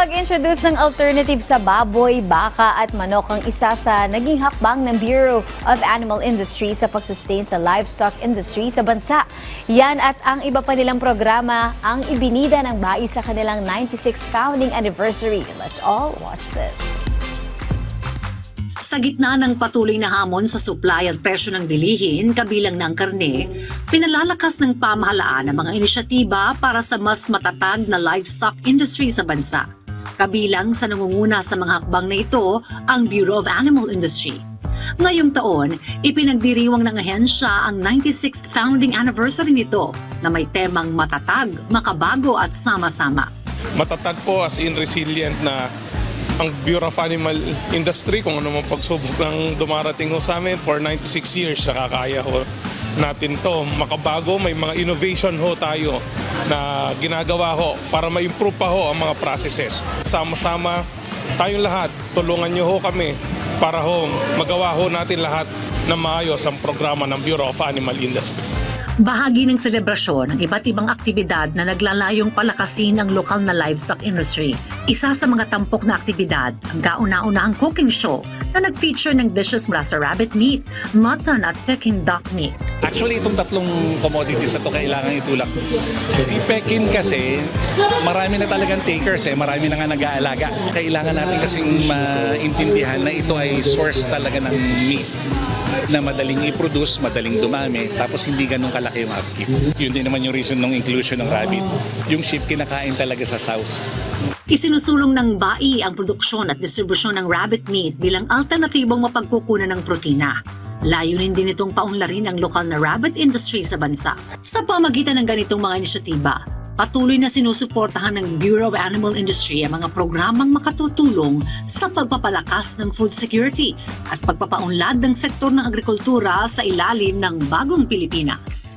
Pag-introduce ng alternative sa baboy, baka at manok ang isa sa naging hakbang ng Bureau of Animal Industry sa pag-sustain sa livestock industry sa bansa. Yan at ang iba pa nilang programa ang ibinida ng BAI sa kanilang 96th founding anniversary. Let's all watch this. Sa gitna ng patuloy na hamon sa supply at presyo ng bilihin, kabilang ng karne, pinalalakas ng pamahalaan ang mga inisyatiba para sa mas matatag na livestock industry sa bansa. Kabilang sa nangunguna sa mga hakbang na ito, ang Bureau of Animal Industry. Ngayong taon, ipinagdiriwang ng ahensya ang 96th founding anniversary nito na may temang matatag, makabago at sama-sama. Matatag po as in resilient na ang Bureau of Animal Industry, kung ano mang pagsubok ng dumarating ho sa amin for 96 years, nakakaya ho natin to. Makabago, may mga innovation ho tayo na ginagawa ho para ma-improve pa ho ang mga processes. Sama-sama tayong lahat, tulungan nyo ho kami para ho magawa ho natin lahat na maayos ang programa ng Bureau of Animal Industry. Bahagi ng selebrasyon ang iba't ibang aktibidad na naglalayong palakasin ang lokal na livestock industry. Isa sa mga tampok na aktibidad ang kauna-una ang cooking show na nag-feature ng dishes mula sa rabbit meat, mutton at Peking duck meat. Actually, itong tatlong commodities na ito kailangan itulak. Si Peking kasi, marami na talagang takers marami na nga nag-aalaga. Kailangan natin kasing maintindihan na ito ay source talaga ng meat na madaling i-produce, madaling dumami, tapos hindi ganun kalaki yung upkeep. Yun din naman yung reason ng inclusion ng rabbit. Yung sheep kinakain talaga sa south. Isinusulong ng BAI ang produksyon at distribusyon ng rabbit meat bilang alternatibong mapagkukunan ng protina. Layunin din itong paunlarin ang lokal na rabbit industry sa bansa. Sa pamagitan ng ganitong mga inisyatiba, patuloy na sinusuportahan ng Bureau of Animal Industry ang mga programang makatutulong sa pagpapalakas ng food security at pagpapaunlad ng sektor ng agrikultura sa ilalim ng bagong Pilipinas.